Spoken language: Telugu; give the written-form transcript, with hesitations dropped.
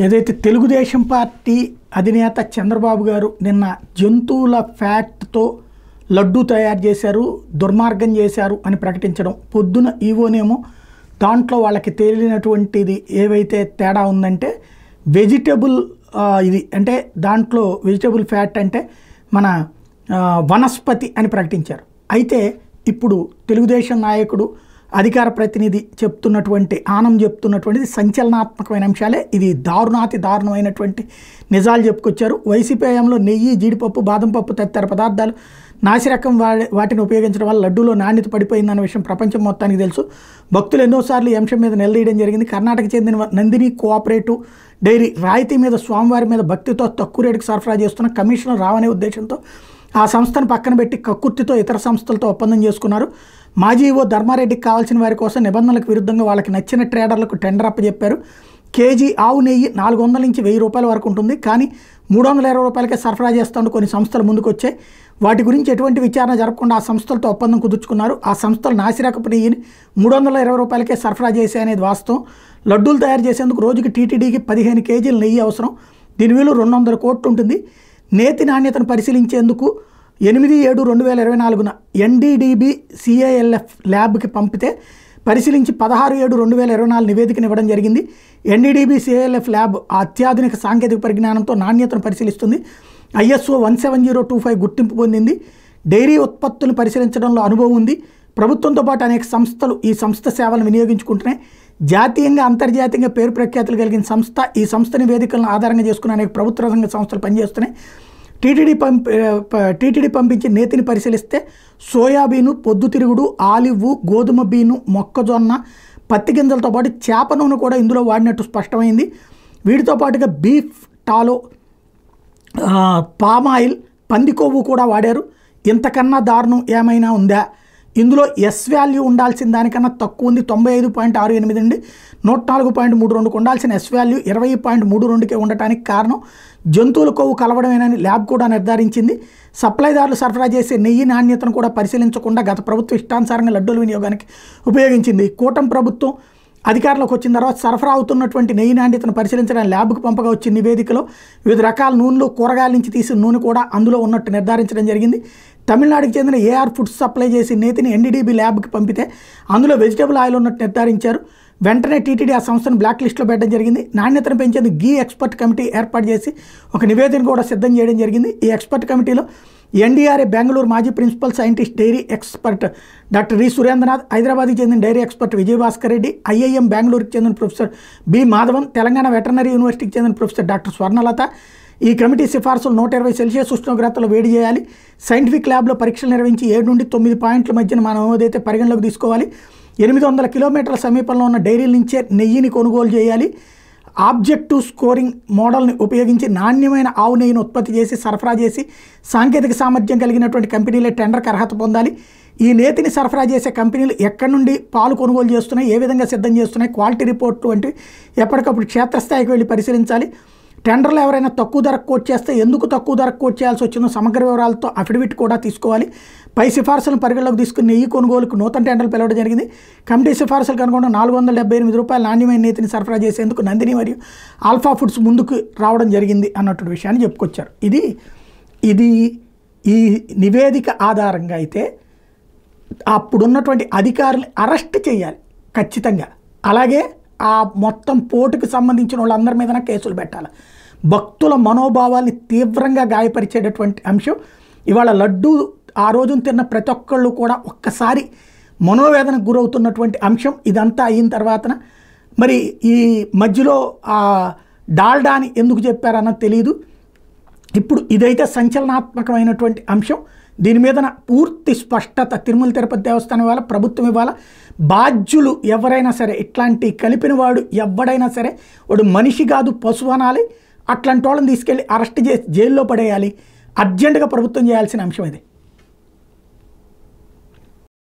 ఏదైతే తెలుగుదేశం పార్టీ అధినేత చంద్రబాబు గారు నిన్న జంతువుల ఫ్యాట్తో లడ్డు తయారు చేశారు, దుర్మార్గం చేశారు అని ప్రకటించడం, పొద్దున ఈవోనేమో దాంట్లో వాళ్ళకి తేలినటువంటిది ఏవైతే తేడా ఉందంటే వెజిటబుల్ ఇది అంటే దాంట్లో వెజిటబుల్ ఫ్యాట్ అంటే మన వనస్పతి అని ప్రకటించారు. అయితే ఇప్పుడు తెలుగుదేశం నాయకుడు అధికార ప్రతినిధి చెప్తున్నటువంటి చెప్తున్నటువంటిది సంచలనాత్మకమైన అంశాలే. ఇది దారుణాతి దారుణమైనటువంటి నిజాలు చెప్పుకొచ్చారు. వైసీపీ హయాంలో నెయ్యి, జీడిపప్పు, బాదం పప్పు తదితర పదార్థాలు నాసిరకం వాటిని ఉపయోగించడం వల్ల లడ్డూలో నాణ్యత పడిపోయిందన్న విషయం ప్రపంచం మొత్తానికి తెలుసు. భక్తులు ఎన్నోసార్లు ఈ అంశం మీద నిలదీయడం జరిగింది. కర్ణాటక చెందిన నందిని కోఆపరేటివ్ డైరీ రాయితీ మీద స్వామివారి మీద భక్తితో తక్కువ రేటుకు సరఫరా చేస్తున్న కమిషనర్ రావనే ఉద్దేశంతో ఆ సంస్థను పక్కన పెట్టి కక్కుర్తితో ఇతర సంస్థలతో ఒప్పందం చేసుకున్నారు. మాజీ ఈవో ధర్మారెడ్డికి కావాల్సిన వారి కోసం నిబంధనలకు విరుద్ధంగా వాళ్ళకి నచ్చిన ట్రేడర్లకు టెండర్ అప్పచెప్పారు. కేజీ ఆవు నెయ్యి 400 నుంచి 1000 రూపాయల వరకు ఉంటుంది, కానీ 320 రూపాయలకే సరఫరా చేస్తూ కొన్ని సంస్థలు ముందుకు వచ్చాయి. వాటి గురించి ఎటువంటి విచారణ జరపకుండా ఆ సంస్థలతో ఒప్పందం కుదుర్చుకున్నారు. ఆ సంస్థలు నాసిరకపు నెయ్యిని 320 రూపాయలకే సరఫరా చేశాయనేది వాస్తవం. లడ్డూలు తయారు చేసేందుకు రోజుకి టీటీడీకి 15 కేజీల నెయ్యి అవసరం. దీని విలువ 200 కోట్లు ఉంటుంది. నేతి నాణ్యతను పరిశీలించేందుకు 8/7/2024 ఎన్డీడీబీ సిఏఎల్ఎఫ్ ల్యాబ్కి పంపితే పరిశీలించి 16/7/2024 నివేదికను ఇవ్వడం జరిగింది. ఎన్డీడీబీ సిఏఎల్ఎఫ్ ల్యాబ్ అత్యాధునిక సాంకేతిక పరిజ్ఞానంతో నాణ్యతను పరిశీలిస్తుంది. ISO 17025 గుర్తింపు పొందింది. డైరీ ఉత్పత్తులను పరిశీలించడంలో అనుభవం ఉంది. ప్రభుత్వంతో పాటు అనేక సంస్థలు ఈ సంస్థ సేవలను వినియోగించుకుంటున్నాయి. జాతీయంగా అంతర్జాతీయంగా పేరు ప్రఖ్యాతులు కలిగిన సంస్థ. ఈ సంస్థ నివేదికలను ఆధారంగా చేసుకుని అనేక ప్రభుత్వ రంగ సంస్థలు పనిచేస్తున్నాయి. టీటీడీ పంపించి నేతిని పరిశీలిస్తే సోయాబీను, పొద్దుతిరుగుడు, ఆలివ్, గోధుమ బీను, మొక్కజొన్న, పత్తి గింజలతో పాటు చేప నూనె కూడా ఇందులో వాడినట్టు స్పష్టమైంది. వీటితో పాటుగా బీఫ్ టాలో, పామాయిల్, పంది కొవ్వు కూడా వాడారు. ఇంతకన్నా దారుణం ఏమైనా ఉందా? ఇందులో ఎస్ వాల్యూ ఉండాల్సిన దానికన్నా తక్కువ ఉంది. 95.68 నుండి 104.32 ఉండాల్సిన ఎస్ వాల్యూ 20.32కే ఉండటానికి కారణం జంతువుల కొవ్వు కలవడమేనని ల్యాబ్ కూడా నిర్ధారించింది. సప్లైదారులు సరఫరా చేసే నెయ్యి నాణ్యతను కూడా పరిశీలించకుండా గత ప్రభుత్వం ఇష్టానుసారంగా లడ్డూల వినియోగానికి ఉపయోగించింది. కూటమి ప్రభుత్వం అధికారంలోకి వచ్చిన తర్వాత సరఫరా అవుతున్నటువంటి నెయ్యి నాణ్యతను పరిశీలించడానికి ల్యాబ్కు పంపగా వచ్చిన నివేదికలో వివిధ రకాల నూనెలు, కూరగాయల నుంచి తీసిన నూనె కూడా అందులో ఉన్నట్టు నిర్ధారించడం జరిగింది. తమిళనాడుకి చెందిన ఏఆర్ ఫుడ్స్ సప్లై చేసి నేతిని ఎన్డీడీబీ ల్యాబ్కి పంపితే అందులో వెజిటబుల్ ఆయిల్ ఉన్నట్టు నిర్ధారించారు. వెంటనే టీటీడీ ఆ సంస్థను బ్లాక్ లిస్ట్లో పెట్టడం జరిగింది. నాణ్యతను పెంచేందుకు గీ ఎక్స్పర్ట్ కమిటీ ఏర్పాటు చేసి ఒక నివేదిక కూడా సిద్ధం చేయడం జరిగింది. ఈ ఎక్స్పర్ట్ కమిటీలో ఎన్డీఆర్ఏ బెంగళూరు మాజీ principal scientist dairy expert doctor రి సురేంద్రనాథ్, హైదరాబాద్కి చెందిన dairy expert Vijayabhaskar Reddy, IIM బెంగళూరుకి చెందిన professor B Madhavan, Telangana veterinary యూనివర్సిటీకి చెందిన ప్రొఫెసర్ డాక్టర్ స్వర్ణలత. ఈ కమిటీ సిఫార్సులు 120 సెల్సియస్ ఉష్ణోగ్రతలో వేడి చేయాలి. సైంటిఫిక్ ల్యాబ్లో పరీక్షలు నిర్వహించి 7 నుండి 9 పాయింట్ల మధ్యన మనం ఏదైతే పరిగణలోకి తీసుకోవాలి. 800 కిలోమీటర్ల సమీపంలో ఉన్న డైరీల నుంచే నెయ్యిని కొనుగోలు చేయాలి. ఆబ్జెక్టివ్ స్కోరింగ్ మోడల్ని ఉపయోగించి నాణ్యమైన ఆవు నెయ్యిని ఉత్పత్తి చేసి సరఫరా చేసి సాంకేతిక సామర్థ్యం కలిగినటువంటి కంపెనీలే టెండర్కి అర్హత పొందాలి. ఈ నేతిని సరఫరా చేసే కంపెనీలు ఎక్కడి నుండి పాలు కొనుగోలు చేస్తున్నాయి, ఏ విధంగా సిద్ధం చేస్తున్నాయి, క్వాలిటీ రిపోర్టు వంటివి ఎప్పటికప్పుడు క్షేత్రస్థాయికి వెళ్ళి పరిశీలించాలి. టెండర్లు ఎవరైనా తక్కువ ధరకు కోట్ చేస్తే ఎందుకు తక్కువ ధరకు కోట్ చేయాల్సి వచ్చిందో సమగ్ర వివరాలతో అఫిడవిట్ కూడా తీసుకోవాలి. పై సిఫార్సులను పరిగణలోకి తీసుకుని నెయ్యి కొనుగోలుకు నూతన టెండర్లు పిలవడం జరిగింది. కమిటీ సిఫార్సులు కనుగొన్న 478 రూపాయల నాణ్యమైన నేతిని సరఫరా చేసేందుకు నందిని మరియు ఆల్ఫా ఫుడ్స్ ముందుకు రావడం జరిగింది అన్నటువంటి విషయాన్ని చెప్పుకొచ్చారు. ఇది ఈ నివేదిక ఆధారంగా అయితే అప్పుడున్నటువంటి అధికారులు అరెస్ట్ చేయాలి ఖచ్చితంగా. అలాగే ఆ మొత్తం పోటుకు సంబంధించిన వాళ్ళందరి మీద కేసులు పెట్టాలి. భక్తుల మనోభావాల్ని తీవ్రంగా గాయపరిచేటటువంటి అంశం. ఇవాళ లడ్డు ఆ రోజున తిన్న ప్రతి ఒక్కళ్ళు కూడా ఒక్కసారి మనోవేదనకు గురవుతున్నటువంటి అంశం. ఇదంతా అయిన తర్వాత మరి ఈ మధ్యలో ఆ డాల్డాని ఎందుకు చెప్పారన్నది తెలియదు. ఇప్పుడు ఇదైతే సంచలనాత్మకమైనటువంటి అంశం. దీని మీద పూర్తి స్పష్టత తిరుమల తిరుపతి దేవస్థానం ఇవ్వాలి, ప్రభుత్వం ఇవ్వాలి. బాధ్యులు ఎవరైనా సరే, ఇట్లాంటి కలిపిన వాడు ఎవడైనా సరే వాడు మనిషి కాదు పశువు అనాలి. అట్లాంటి వాళ్ళని తీసుకెళ్ళి అరెస్ట్ చేసి జైల్లో పడేయాలి. అర్జెంటుగా ప్రభుత్వం చేయాల్సిన అంశం ఇది.